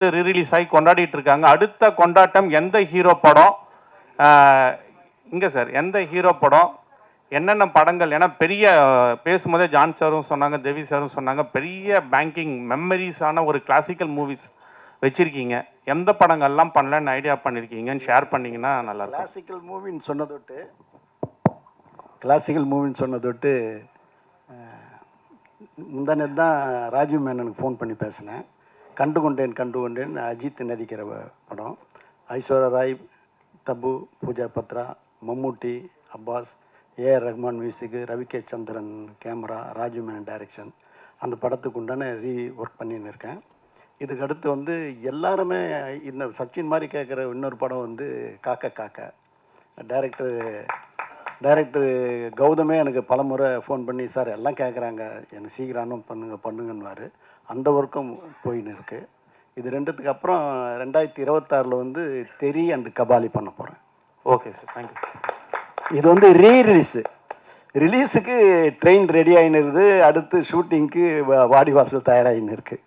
Rerelease ஆகி கொண்டாடிட்டு இருக்காங்க. அடுத்த கொண்டாட்டம் எந்த ஹீரோ படம் இங்கே சார், எந்த ஹீரோ படம், என்னென்ன படங்கள்? ஏன்னா பெரிய பேசும்போதே ஜான் சாரும் சொன்னாங்க, தேவி சாரும் சொன்னாங்க, பெரிய பேங்கிங் மெமரிஸான ஒரு கிளாசிக்கல் மூவிஸ் வச்சுருக்கீங்க. எந்த படங்கள்லாம் பண்ணலான்னு ஐடியா பண்ணியிருக்கீங்கன்னு ஷேர் பண்ணிங்கன்னா நல்லா இருக்கும். கிளாசிக்கல் மூவின்னு சொன்னதொட்டு முந்தானது தான் ராஜீவ் மேனனுக்கு ஃபோன் பண்ணி பேசினேன். கண்டுகொண்டேன் அஜித் நடிக்கிற படம். ஐஸ்வர்யா ராய், தபு, பூஜா பத்ரா, மம்முட்டி, அப்பாஸ், ஏஆர் ரஹ்மான் மியூசிக்கு, ரவிகே சந்திரன் கேமரா, ராஜீவ் மேனன் டைரக்ஷன். அந்த படத்துக்கு உண்டான ஒர்க் பண்ணின்னு இருக்கேன். இதுக்கு அடுத்து வந்து எல்லாருமே இந்த சச்சின் மாதிரி கேட்குற இன்னொரு படம் வந்து காக்க காக்க. டைரக்டர் கௌதமே எனக்கு பல முறை ஃபோன் பண்ணி, சார் எல்லாம் கேட்குறாங்க, எனக்கு சீக்கிரம் பண்ணுங்கன்னுவார். அந்த ஒர்க்கும் போயின்னு இருக்குது. இது ரெண்டுத்துக்கு அப்புறம் 2026 வந்து தெரி அண்டு கபாலி பண்ண போகிறேன். Okay sir, thank you. இது வந்து ரிலீஸுக்கு ட்ரெயின் ரெடி ஆகின்னு இருக்குது. அடுத்து ஷூட்டிங்க்கு வாடி வாசல் தயாராகின்னு இருக்குது.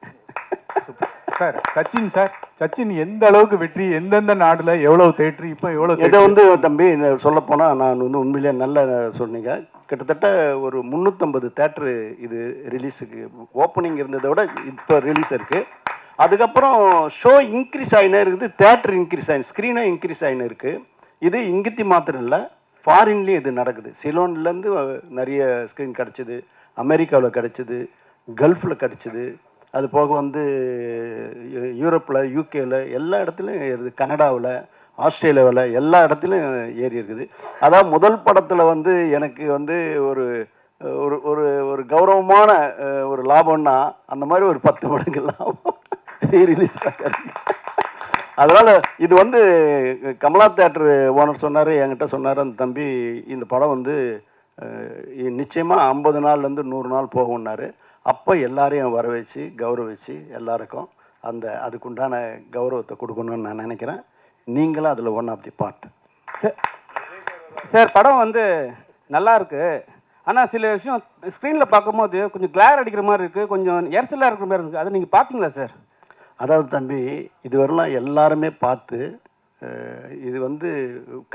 சார் சச்சின் எந்த அளவுக்கு வெற்றி, எந்தெந்த நாடுல எவ்வளவு தேட்டர், இப்போ எவ்வளவு? இதை வந்து தம்பி சொல்லப்போனால் நான் வந்து உண்மையிலேயே நல்லா சொன்னீங்க. கிட்டத்தட்ட ஒரு 350 தேட்டரு இது ரிலீஸுக்கு ஓப்பனிங் இருந்ததை விட இப்போ ரிலீஸ் இருக்குது. அதுக்கப்புறம் ஷோ இன்க்ரீஸ் ஆகினே இருக்குது, தேட்டர் இன்க்ரீஸ் ஆகி, ஸ்க்ரீனாக இன்க்ரீஸ் ஆகினே இருக்குது. இது இங்கத்தி மாத்திரம் இல்லை, ஃபாரின்லேயும் இது நடக்குது. சிலோன்லேருந்து நிறைய ஸ்க்ரீன் கிடச்சிது, அமெரிக்காவில் கிடச்சிது, கல்ஃபில் கிடச்சிது. அது போக வந்து யூரோப்பில், யூகேவில் எல்லா இடத்துலையும் ஏறுது, கனடாவில், ஆஸ்திரேலியாவில் எல்லா இடத்துலையும் ஏறி இருக்குது. அதாவது முதல் படத்தில் வந்து எனக்கு வந்து ஒரு ஒரு ஒரு ஒரு கௌரவமான ஒரு லாபம்னா அந்த மாதிரி ஒரு 10 மடங்கு லாபம் ரீரிலீஸ் கிடையாது. அதனால் இது வந்து கமலா தேட்டர் ஓனர் சொன்னார், என்கிட்ட சொன்னார், அந்த தம்பி இந்த படம் வந்து நிச்சயமாக 50 நாள்லேருந்து 100 நாள் போகும்னாரு. அப்போ எல்லாரையும் வர வச்சு கௌரவிச்சு எல்லாருக்கும் அதுக்குண்டான கௌரவத்தை கொடுக்கணும்னு நான் நினைக்கிறேன். நீங்களும் அதில் one of the part. Sir படம் வந்து நல்லா இருக்குது, ஆனால் சில விஷயம் ஸ்க்ரீனில் பார்க்கும்போது கொஞ்சம் கிளார் அடிக்கிற மாதிரி இருக்குது, கொஞ்சம் எரிச்சலாக இருக்கிற மாதிரி இருக்குது. அதை நீங்கள் பார்த்தீங்களா சார்? அதாவது தம்பி, இதுவரைலாம் எல்லாருமே பார்த்து இது வந்து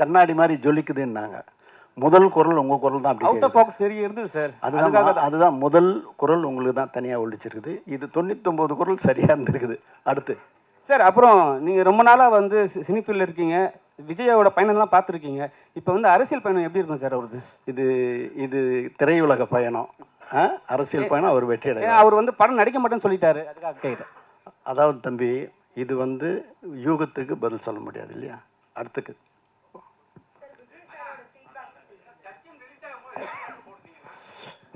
கண்ணாடி மாதிரி ஜொலிக்குதுன்னாங்க. முதல் குரல் உங்கள் குரல் தான் அப்படி இருந்தது சார். அதுதான் முதல் குரல் உங்களுக்கு தான் தனியாக ஒழிச்சிருக்குது. இது 99 குரல் சரியாக இருந்திருக்குது. அடுத்து சார், அப்புறம் நீங்கள் ரொம்ப நாளாக வந்து சினிஃபீல்டில் இருக்கீங்க, விஜயோட பயணம்லாம் பார்த்துருக்கீங்க. இப்போ வந்து அரசியல் பயணம் எப்படி இருக்கும் சார் அவருது? இது திரையுலக பயணம், அரசியல் பயணம். அவர் வெற்றி அடைய, அவர் வந்து படம் நடிக்க மாட்டேன்னு சொல்லிட்டாரு, அதுக்காக கேட்குறேன். அதாவது தம்பி, இது வந்து யூகத்துக்கு பதில் சொல்ல முடியாது இல்லையா? அடுத்துக்கு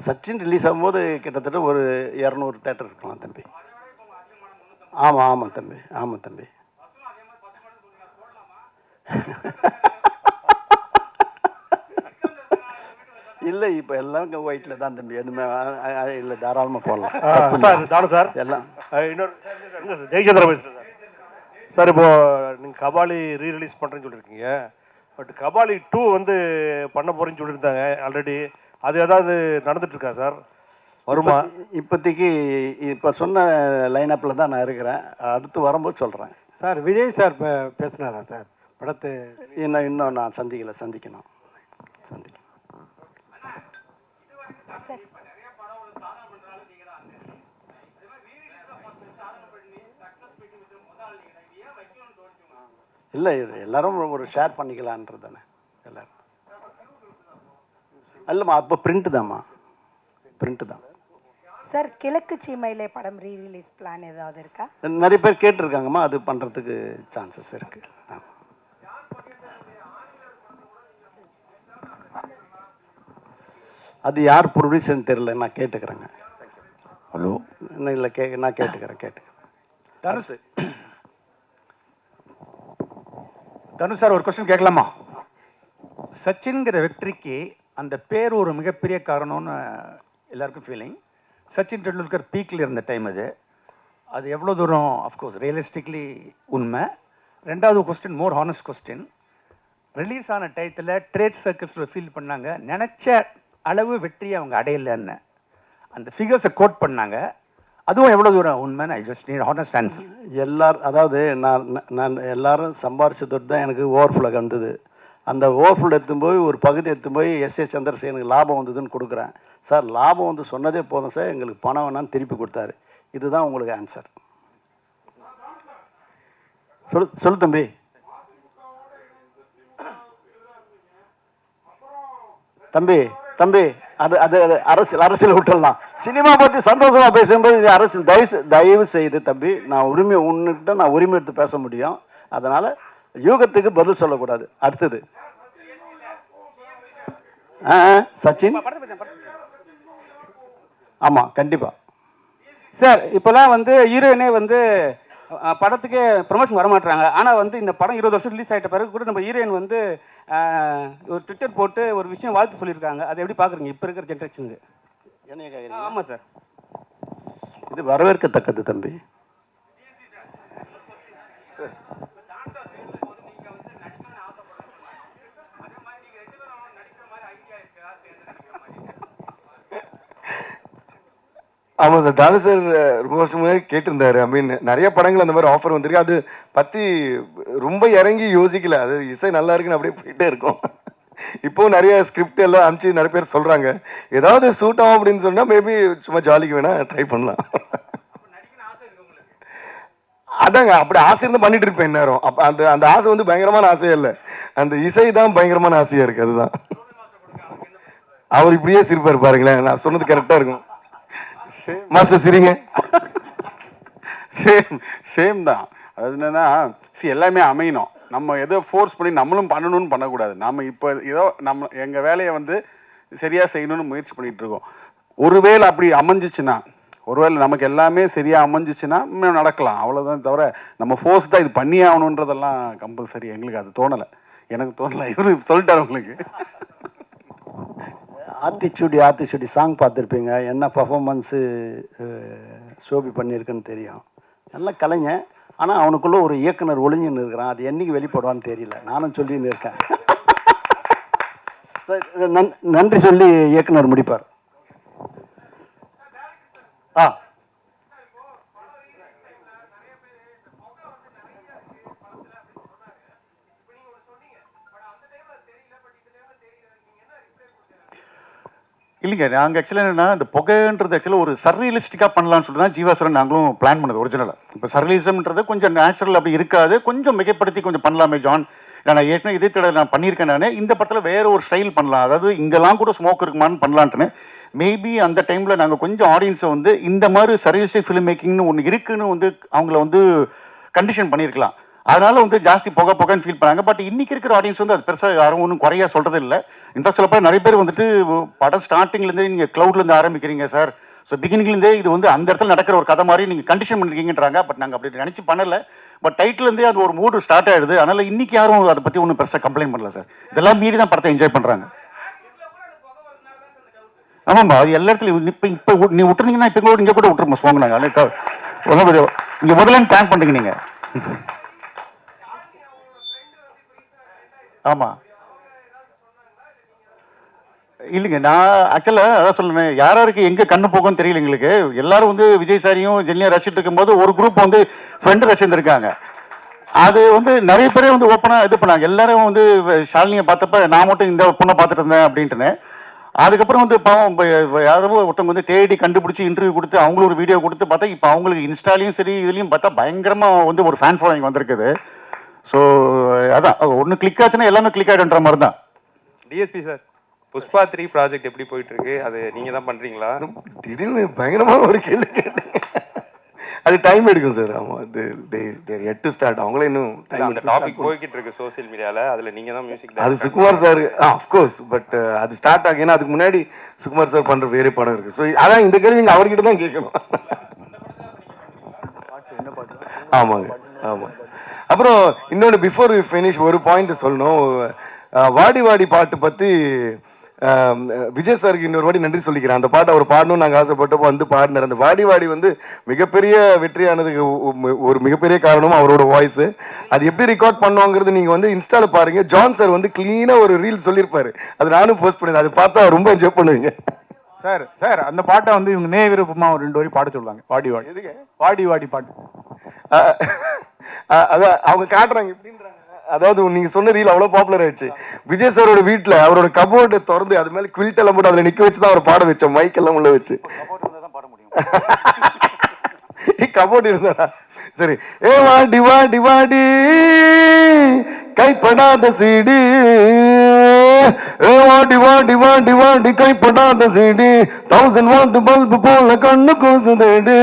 சச்சின் ரிலீஸ் ஆகும்போது கிட்டத்தட்ட ஒரு 200 தேட்டர் இருக்கலாம் தம்பி. ஆமாம் தம்பி. இல்லை, இப்போ எல்லாம் ஒயிட்டில் தான் தம்பி, எதுவுமே இல்லை, தாராளமாக போடலாம் சார். தானு சார், எல்லாம் இன்னொரு ஜெயச்சந்திர பேசுகிறேன் சார். இப்போ நீங்கள் கபாலி ரீரிலீஸ் பண்ணுறேன்னு சொல்லியிருக்கீங்க, பட் கபாலி 2 வந்து பண்ண போகிறேன்னு சொல்லியிருந்தாங்க ஆல்ரெடி. அது ஏதாவது நடந்துட்டுருக்கா சார்? வருமா? இப்போதைக்கு இப்போ சொன்ன லைனப்பில் தான் நான் இருக்கிறேன். அடுத்து வரும்போது சொல்கிறேன் சார். விஜய் சார் பேசுனாரா சார் படத்தை? இன்னும் நான் சந்திக்கணும். இல்லை, எல்லாரும் ஒரு ஷேர் பண்ணிக்கலான்றது தானே எல்லாரும். இல்லைம்மா, அப்போ பிரிண்ட் தான் சார். கிழக்கு சீமையிலே படம் ரீரிலீஸ் பிளான் ஏதாவது இருக்கா? நிறைய பேர் கேட்டிருக்காங்கம்மா, அது பண்ணுறதுக்கு சான்சஸ் இருக்கு. அது யார் ப்ரொடியூசர்னு தெரியல, நான் கேட்டுக்கிறேங்க. ஹலோ, இன்னும் இல்லை, நான் கேட்டுக்கிறேன். தனு சார், ஒரு கொஸ்டின் கேட்கலாமா? சச்சின்கிற வெற்றிக்கு அந்த பேர் ஒரு மிகப்பெரிய காரணம்னு எல்லாருக்கும் ஃபீலிங். சச்சின் டெண்டுல்கர் பீக்கில் இருந்த டைம் அது எவ்வளோ தூரம் அஃப்கோர்ஸ் ரியலிஸ்டிக்லி உண்மை. ரெண்டாவது கொஸ்டின், மோர் ஹானஸ்ட் கொஸ்டின், ரிலீஸ் ஆன டயத்தில் ட்ரேட் சர்க்கிள்ஸில் ஃபீல் பண்ணாங்க, நினச்ச அளவு வெற்றியை அவங்க அடையலைன்னு. அந்த ஃபிகர்ஸை கோட் பண்ணாங்க. அதுவும் எவ்வளோ தூரம் உண்மைன்னு I just need honest answer. அதாவது நான் எல்லாரும் சம்பாரிச்சதோடு தான் எனக்கு ஓவர்ஃப்ளோ வந்தது. அந்த ஓவர்ஃப்ளோ எடுத்துன்னு போய் ஒரு பகுதி எடுத்துன்னு போய் எஸ்ஏ சந்திரசேகனுக்கு லாபம் வந்ததுன்னு கொடுக்குறேன். சார் லாபம் வந்து சொன்னதே போதும் சார், எங்களுக்கு பணம் வேணான்னு திருப்பி கொடுத்தாரு. இதுதான் உங்களுக்கு ஆன்சர். சொல்லு தம்பி. தம்பி தம்பி அது அது அரசியல் விட்டுடலாம். சினிமா பற்றி சந்தோஷமா பேசும்போது இது அரசியல். தயவு செய்து தம்பி, நான் உன்னிட்ட நான் உரிமை எடுத்து பேச முடியும். அதனால யூகத்துக்கு பதில் சொல்லக்கூடாது. அடுத்தது சச்சின். ஆமா கண்டிப்பா சார். இப்போலாம் வந்து ஹீரோயினே வந்து படத்துக்கே ப்ரொமோஷன் வர மாட்டாங்க. ஆனால் வந்து இந்த படம் 20 வருஷம் ரிலீஸ் ஆகிட்ட பிறகு கூட நம்ம ஹீரோயின் வந்து ஒரு ட்விட்டர் போட்டு ஒரு விஷயம் வாழ்த்து சொல்லியிருக்காங்க. அதை எப்படி பார்க்குறீங்க இப்போ இருக்கிற ஜென்ரேஷனுக்கு? ஆமாம் சார், இது வரவேற்கத்தக்கது தம்பி. ஆமாம் சார், தானு சார் ரொம்ப வருஷம் முன்னாடி கேட்டிருந்தாரு. ஐ மீன் நிறைய படங்கள் அந்த மாதிரி ஆஃபர் வந்திருக்கு. அது பற்றி ரொம்ப இறங்கி யோசிக்கல. அது இசை நல்லா இருக்குன்னு அப்படியே போயிட்டே இருக்கும். இப்போ நிறைய ஸ்கிரிப்ட் எல்லாம் அனுப்பிச்சு நிறைய பேர் சொல்கிறாங்க. ஏதாவது சூட் ஆகும் அப்படின்னு சொன்னால் மேபி சும்மா ஜாலிக்கு வேணால் ட்ரை பண்ணலாம். அதாங்க, அப்படி ஆசை இருந்தால் பண்ணிட்டு இருப்பேன் நேரம். அப்போ அந்த ஆசை வந்து பயங்கரமான ஆசையே இல்லை, அந்த இசை தான் பயங்கரமான ஆசையாக இருக்குது. அதுதான் அவர் இப்படியே சிரிப்பார் பாருங்களேன். நான் சொன்னது கரெக்டாக இருக்கும். மாஸ்டர் சரிங்க. சேம் தான். அது என்னன்னா எல்லாமே அமையணும். நம்ம எதோ ஃபோர்ஸ் பண்ணி நம்மளும் பண்ணணும்னு பண்ணக்கூடாது. நம்ம இப்போ ஏதோ நம்ம எங்கள் வேலையை வந்து சரியாக செய்யணும்னு முயற்சி பண்ணிகிட்டு இருக்கோம். ஒருவேளை அப்படி அமைஞ்சிச்சுன்னா, ஒருவேளை நமக்கு எல்லாமே சரியாக அமைஞ்சிச்சுன்னா நடக்கலாம், அவ்வளோதான். தவிர நம்ம ஃபோர்ஸ் தான் இது பண்ணி ஆகணுன்றதெல்லாம் கம்பல்சரி எங்களுக்கு அது தோணலை. எனக்கு தோணலை, இவரு சொல்லிட்டார் உங்களுக்கு. ஆத்திச்சூடி சாங் பார்த்துருப்பீங்க. என்ன பர்ஃபார்மன்ஸு ஷோபி பண்ணியிருக்குன்னு தெரியும். நல்ல கலைஞன். ஆனால் அவனுக்குள்ளே ஒரு இயக்குனர் ஒளிஞ்சுன்னு இருக்கிறான். அது என்னைக்கு வெளிப்படுவான்னு தெரியல. நானும் சொல்லின்னு இருக்கேன். நன்றி சொல்லி இயக்குனர் முடிப்பார். இல்லைங்க, நாங்கள் ஆக்சுவலாக என்னென்னா இந்த புகைன்றது ஆக்சுவலாக ஒரு சர்ரியலிஸ்டிக்காக பண்ணலான்னு சொல்லிட்டு தான் ஜீவாசுரன் நாங்களும் பிளான் பண்ணது ஒரிஜினலாக. இப்போ சர்ரியலிசம்ன்றது கொஞ்சம் நேச்சுரல் அப்படி இருக்காது, கொஞ்சம் மிகைப்படுத்தி கொஞ்சம் பண்ணலாமே ஜான். நான் ஏற்கனவே இதே தடவை நான் பண்ணியிருக்கேன். நான் இந்த படத்தில் வேறு ஒரு ஸ்டைல் பண்ணலாம், அதாவது இங்கெல்லாம் கூட ஸ்மோக் இருக்குமான்னு பண்ணலான்ட்டுன்னு. மேபி அந்த டைமில் நாங்கள் கொஞ்சம் ஆடியன்ஸை வந்து இந்த மாதிரி சர்ரியலிஸ்டிக் ஃபிலிம் மேக்கிங்னு ஒன்று இருக்குன்னு வந்து அவங்கள வந்து கண்டிஷன் பண்ணியிருக்கலாம். அதனால வந்து ஜாஸ்தி புகைன்னு ஃபீல் பண்ணாங்க. பட் இன்னைக்கு இருக்கிற ஆடியன்ஸ் வந்து அது பெருசாக யாரும் ஒன்றும் குறையா சொல்கிறது இல்லை. இன்ஃபேக்ட் சொல்லப்போ நிறைய பேர் வந்துட்டு படம் ஸ்டார்டிங்லேருந்தே நீங்கள் க்ளவுட்லேருந்து ஆரம்பிக்கிறீங்க சார், ஸோ பிகினிங்லேருந்தே இது வந்து அந்த இடத்துல நடக்கிற ஒரு கதை மாதிரி நீங்கள் கண்டிஷன் பண்ணிருக்கீங்கன்றாங்க. பட் நாங்கள் அப்படி நினச்சி பண்ணலை. பட் டைட்டிலேருந்தே அது ஒரு மூடு ஸ்டார்ட் ஆகிடுது. அதனால் இன்னைக்கு யாரும் அதை பற்றி ஒன்றும் பெருசாக கம்ப்ளைண்ட் பண்ணல சார். இதெல்லாம் மீறி தான் படத்தை என்ஜாய் பண்ணுறாங்க. ஆமாம்மா, அது எல்லா இடத்துலையும் இப்போ நீ விட்டுருந்தீங்கன்னா இப்போ கூட இங்கே கூட விட்டுருமா ஸ்வாங்க. நாங்கள் இங்கே முதல்ல டேங்க் பண்ணுறீங்க நீங்கள். ஆமாம் இல்லைங்க, நான் ஆக்சுவலாக அதான் சொல்லுறேன், யாருக்கு எங்கே கண்ணு போகும்னு தெரியல எங்களுக்கு. எல்லாரும் வந்து விஜய் சாரியும் ஜென்னியா ரசிச்சுட்டு இருக்கும்போது ஒரு குரூப் வந்து ஃப்ரெண்டு ரசிச்சிருக்காங்க. அது வந்து நிறைய பேரே வந்து ஓப்பனாக இது பண்ணாங்க. எல்லாரும் வந்து ஷாலினியை பார்த்தப்ப நான் மட்டும் இந்த பொண்ணை பார்த்துட்டு இருந்தேன் அப்படின்ட்டுன்னு. அதுக்கப்புறம் வந்து பாவம் யாரோ ஒருத்தவங்க வந்து தேடி கண்டுபிடிச்சி இன்டர்வியூ கொடுத்து அவங்களும் ஒரு வீடியோ கொடுத்து பார்த்தா இப்போ அவங்களுக்கு இன்ஸ்டாலையும் சரி இதுலேயும் பார்த்தா பயங்கரமாக வந்து ஒரு ஃபேன் ஃபாலோயிங் வந்திருக்குது. ஸோ அதான் ஒன்று கிளிக் ஆச்சுன்னா எல்லாமே கிளிக் ஆகிடுன்ற மாதிரி தான். டிஎஸ்பி சார், புஷ்பா 3 ப்ராஜெக்ட் எப்படி போயிட்டு இருக்கு? அது நீங்க தான் பண்றீங்களா? திடீர்னு பயங்கரமான ஒரு கேள்வி கேட்டீங்க. அது டைம் எடுக்கும் சார். ஆமாம், அது எட்டு ஸ்டார்ட். அவங்களே இன்னும் அந்த டாபிக் போய்கிட்டு இருக்கு சோசியல் மீடியால. அதுல நீங்க தான் மியூசிக். அது சுகுமார் சார் அஃப்கோர்ஸ். பட் அது ஸ்டார்ட் ஆகும். ஏன்னா அதுக்கு முன்னாடி சுகுமார் சார் பண்ற வேறு படம் இருக்கு. ஸோ அதான் இந்த கேள்வி நீங்க அவர்கிட்ட தான் கேட்கணும். ஆமாங்க, ஆமாம். அப்புறம் இன்னொன்று பிஃபோர் வி ஃபினிஷ் ஒரு பாயிண்ட் சொல்லணும். வாடி வாடி பாட்டு பற்றி விஜய் சாருக்கு இன்னொரு வாடி நன்றி சொல்லிக்கிறேன். அந்த பாட்டை அவர் பாடணும்னு நாங்கள் ஆசைப்பட்டப்போ வந்து பாடினார். அந்த வாடி வாடி வந்து மிகப்பெரிய வெற்றியானதுக்கு ஒரு மிகப்பெரிய காரணம் அவரோட வாய்ஸு. அது எப்படி ரெக்கார்ட் பண்ணுவாங்கிறது நீங்கள் வந்து இன்ஸ்டாவில் பாருங்கள். ஜான் சார் வந்து க்ளீனாக ஒரு ரீல் சொல்லியிருப்பாரு. அது நானும் போஸ்ட் பண்ணியிருந்தேன். அது பார்த்தா ரொம்ப என்ஜாய் பண்ணுவீங்க. சார் சார் அந்த பாட்டை வந்து இவங்க விருப்பமா ஒரு 2 வரி பாட சொல்லுவாங்க. வாடி வாடி வாடி வாடி பாட்டு. அதான் அவங்க காட்டுறாங்க இப்படின்றாங்க. அதாவது நீங்க சொன்ன ரீல் அவ்வளவு பாப்புலர் ஆயிடுச்சு. விஜய் சாரோட வீட்டுல அவரோட கபோர்டை திறந்து அது மேல குவில்ட் எல்லாம் போட்டு அதுல நிக்க வச்சுதான் அவர் பாட வச்சோம். மைக் எல்லாம் உள்ள வச்சு. கபோர்டு இருந்தா சரி. ஏ வாடி வாடி வாடி கைப்படாத சீடி, ஏ வாடி வாடி வாடி வாடி கைப்படாத சீடி, 1000 வாட் பல்பு போல கண்ணு கூசுதேடு.